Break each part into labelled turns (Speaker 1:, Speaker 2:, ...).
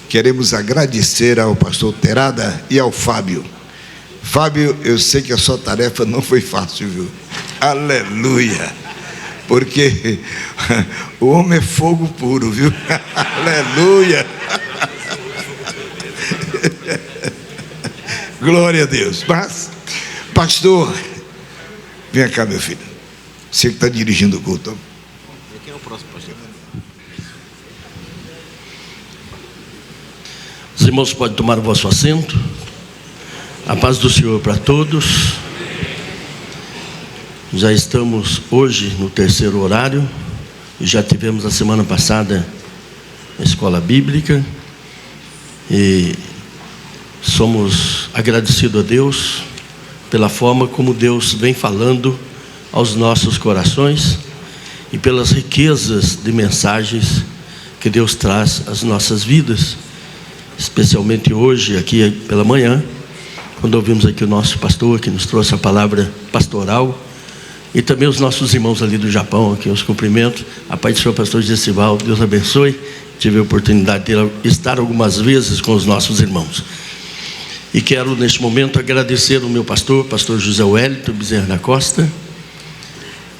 Speaker 1: queremos agradecer ao pastor Terada e ao Fábio. Fábio, eu sei que a sua tarefa não foi fácil, viu? Aleluia! Porque o homem é fogo puro, viu? Aleluia! Glória a Deus. Mas, pastor, vem cá, meu filho. Você que está dirigindo o culto.
Speaker 2: Quem é o próximo, pastor? Os irmãos podem tomar o vosso assento. A paz do Senhor para todos. Já estamos hoje no terceiro horário. E já tivemos a semana passada a escola bíblica. E somos agradecidos a Deus pela forma como Deus vem falando aos nossos corações e pelas riquezas de mensagens que Deus traz às nossas vidas, especialmente hoje, aqui pela manhã, quando ouvimos aqui o nosso pastor que nos trouxe a palavra pastoral, e também os nossos irmãos ali do Japão, aqui os cumprimentos. A paz do Senhor, pastor Gessival, Deus abençoe. Tive a oportunidade de estar algumas vezes com os nossos irmãos. E quero neste momento agradecer o meu pastor José Wellington Bezerra da Costa,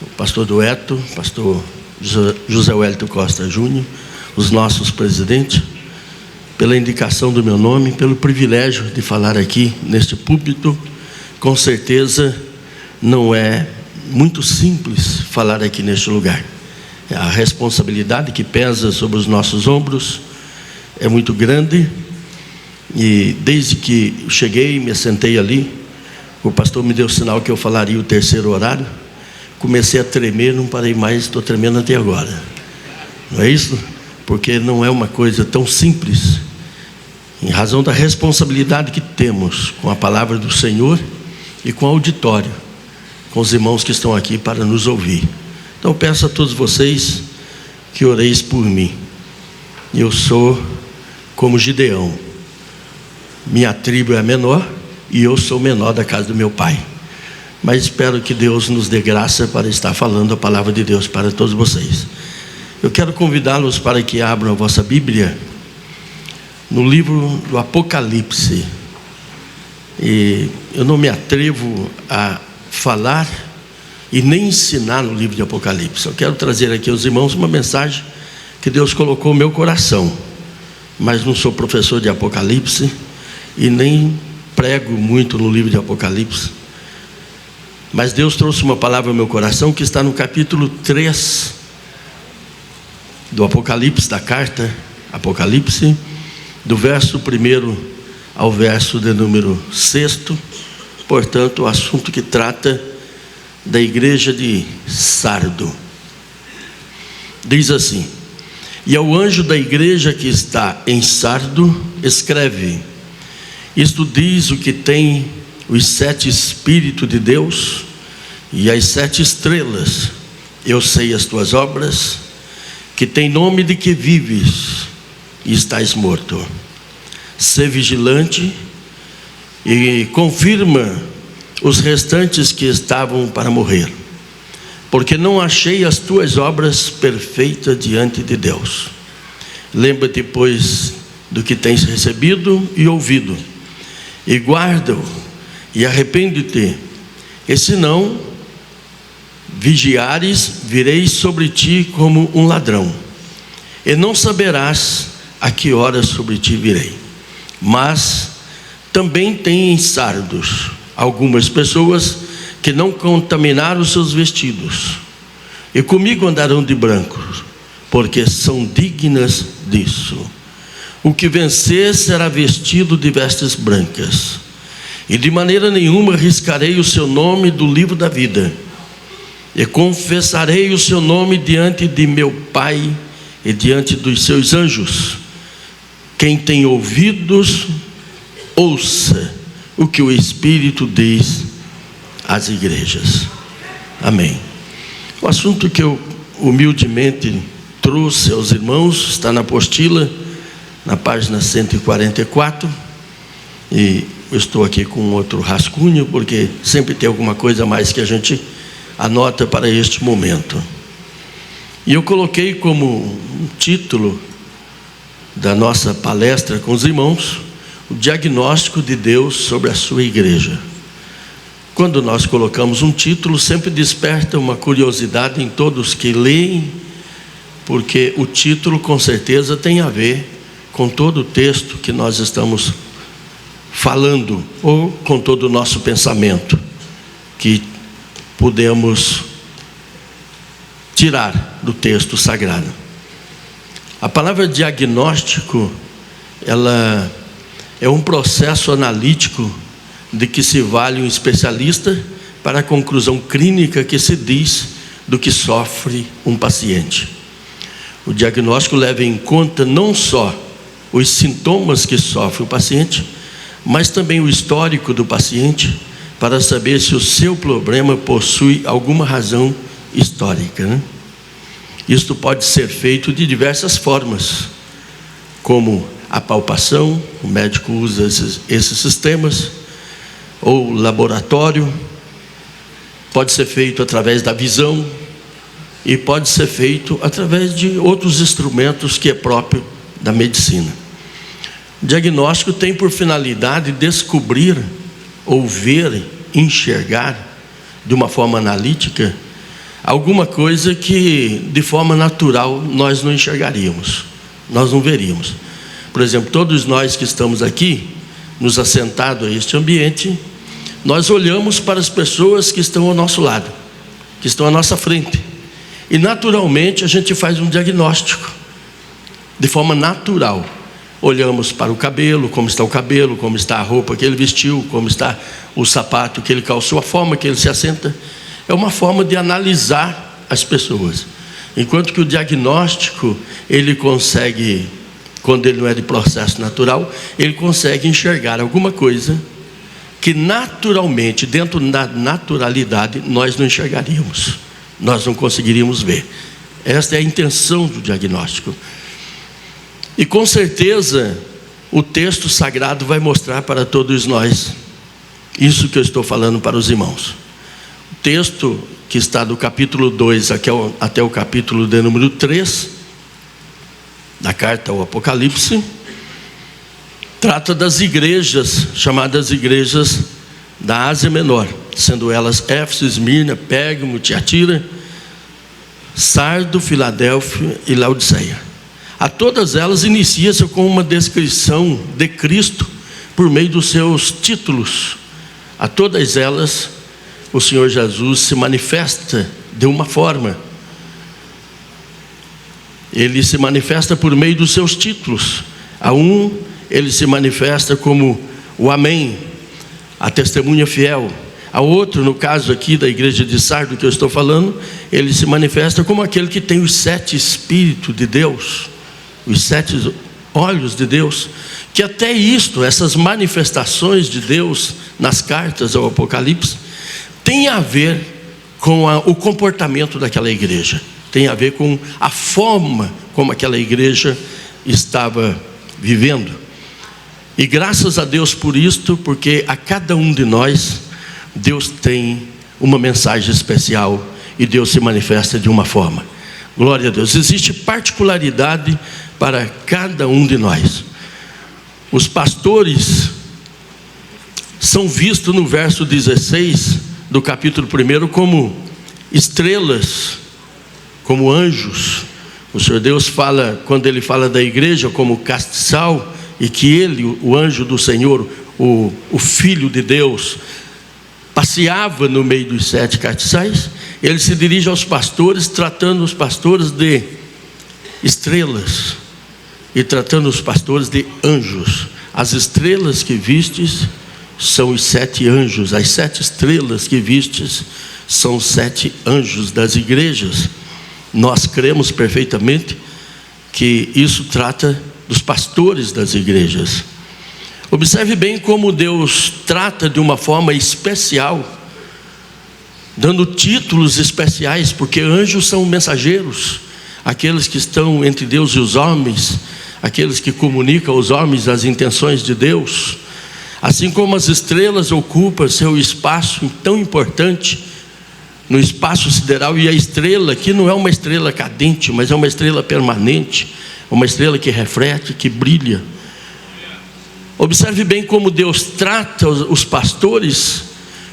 Speaker 2: o pastor Dueto, pastor José Wellington Costa Júnior, os nossos presidentes, pela indicação do meu nome, pelo privilégio de falar aqui neste púlpito. Com certeza não é muito simples falar aqui neste lugar. A responsabilidade que pesa sobre os nossos ombros é muito grande. E desde que cheguei, me sentei ali, o pastor me deu sinal que eu falaria o terceiro horário. Comecei a tremer, não parei mais, estou tremendo até agora. Não é isso? Porque não é uma coisa tão simples, em razão da responsabilidade que temos com a palavra do Senhor e com o auditório, com os irmãos que estão aqui para nos ouvir. Então peço a todos vocês que oreis por mim. Eu sou como Gideão. Minha tribo é a menor e eu sou o menor da casa do meu pai. Mas espero que Deus nos dê graça para estar falando a palavra de Deus para todos vocês. Eu quero convidá-los para que abram a vossa Bíblia no livro do Apocalipse. E eu não me atrevo a falar e nem ensinar no livro de Apocalipse. Eu quero trazer aqui aos irmãos uma mensagem que Deus colocou no meu coração. Mas não sou professor de Apocalipse e nem prego muito no livro de Apocalipse. Mas Deus trouxe uma palavra ao meu coração que está no capítulo 3 do Apocalipse, da carta Apocalipse, do verso 1 ao verso de número 6. Portanto, o assunto que trata da igreja de Sardo. Diz assim: e ao anjo da igreja que está em Sardo, escreve: isto diz o que tem os 7 Espíritos de Deus e as 7 estrelas. Eu sei as tuas obras, que tem nome de que vives e estás morto. Sê vigilante e confirma os restantes que estavam para morrer, porque não achei as tuas obras perfeitas diante de Deus. Lembra-te, pois, do que tens recebido e ouvido, e guarda-o, e arrepende-te. E se não vigiares, virei sobre ti como um ladrão, e não saberás a que hora sobre ti virei. Mas também tem em Sardos algumas pessoas que não contaminaram os seus vestidos, e comigo andarão de branco, porque são dignas disso. O que vencer será vestido de vestes brancas, e de maneira nenhuma riscarei o seu nome do livro da vida, e confessarei o seu nome diante de meu Pai e diante dos seus anjos. Quem tem ouvidos, ouça o que o Espírito diz às igrejas. Amém. O assunto que eu humildemente trouxe aos irmãos está na apostila, na página 144, e eu estou aqui com outro rascunho, porque sempre tem alguma coisa a mais que a gente anota para este momento. E eu coloquei como um título da nossa palestra com os irmãos, o diagnóstico de Deus sobre a sua igreja. Quando nós colocamos um título, sempre desperta uma curiosidade em todos que leem, porque o título com certeza tem a ver com todo o texto que nós estamos falando, ou com todo o nosso pensamento que podemos tirar do texto sagrado. A palavra diagnóstico, ela é um processo analítico de que se vale um especialista para a conclusão clínica que se diz do que sofre um paciente. O diagnóstico leva em conta não só os sintomas que sofre o paciente, mas também o histórico do paciente, para saber se o seu problema possui alguma razão histórica, né? Isto pode ser feito de diversas formas, como a palpação, o médico usa esses sistemas, ou laboratório, pode ser feito através da visão, e pode ser feito através de outros instrumentos que é próprio da medicina. O diagnóstico tem por finalidade descobrir, ou ver, enxergar, de uma forma analítica, alguma coisa que de forma natural nós não enxergaríamos, nós não veríamos. Por exemplo, todos nós que estamos aqui, nos assentados a este ambiente, nós olhamos para as pessoas que estão ao nosso lado, que estão à nossa frente, e naturalmente a gente faz um diagnóstico, de forma natural. Olhamos para o cabelo, como está a roupa que ele vestiu, como está o sapato que ele calçou, a forma que ele se assenta. É uma forma de analisar as pessoas. Enquanto que o diagnóstico, ele consegue, quando ele não é de processo natural, ele consegue enxergar alguma coisa que naturalmente, dentro da naturalidade, nós não enxergaríamos, nós não conseguiríamos ver. Esta é a intenção do diagnóstico. E com certeza o texto sagrado vai mostrar para todos nós isso que eu estou falando para os irmãos. O texto que está do capítulo 2 até o capítulo de número 3 da carta ao Apocalipse, trata das igrejas, chamadas igrejas da Ásia Menor, sendo elas Éfeso, Esmirna, Pérgamo, Tiatira, Sardo, Filadélfia e Laodiceia. A todas elas inicia-se com uma descrição de Cristo por meio dos seus títulos. A todas elas o Senhor Jesus se manifesta de uma forma. Ele se manifesta por meio dos seus títulos. A um, ele se manifesta como o Amém, a testemunha fiel. A outro, no caso aqui da igreja de Sardo que eu estou falando, ele se manifesta como aquele que tem os 7 Espíritos de Deus, os 7 olhos de Deus, que até isto, essas manifestações de Deus nas cartas ao Apocalipse, tem a ver com o comportamento daquela igreja, tem a ver com a forma como aquela igreja estava vivendo. E graças a Deus por isto, porque a cada um de nós, Deus tem uma mensagem especial e Deus se manifesta de uma forma. Glória a Deus. Existe particularidade para cada um de nós. Os pastores são vistos no verso 16 do capítulo 1 como estrelas, como anjos. O Senhor Deus fala, quando Ele fala da igreja como castiçal, e que Ele, o anjo do Senhor, o Filho de Deus, passeava no meio dos 7 castiçais. Ele se dirige aos pastores, tratando os pastores de estrelas e tratando os pastores de anjos. As estrelas que vistes são os 7 anjos, as 7 estrelas que vistes são os 7 anjos das igrejas. Nós cremos perfeitamente que isso trata dos pastores das igrejas. Observe bem como Deus trata de uma forma especial, dando títulos especiais, porque anjos são mensageiros, aqueles que estão entre Deus e os homens, aqueles que comunicam aos homens as intenções de Deus. Assim como as estrelas ocupam seu espaço tão importante no espaço sideral, e a estrela aqui não é uma estrela cadente, mas é uma estrela permanente, uma estrela que reflete, que brilha. Observe bem como Deus trata os pastores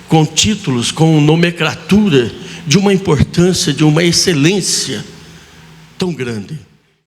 Speaker 2: com títulos, com nomenclatura de uma importância, de uma excelência tão grande.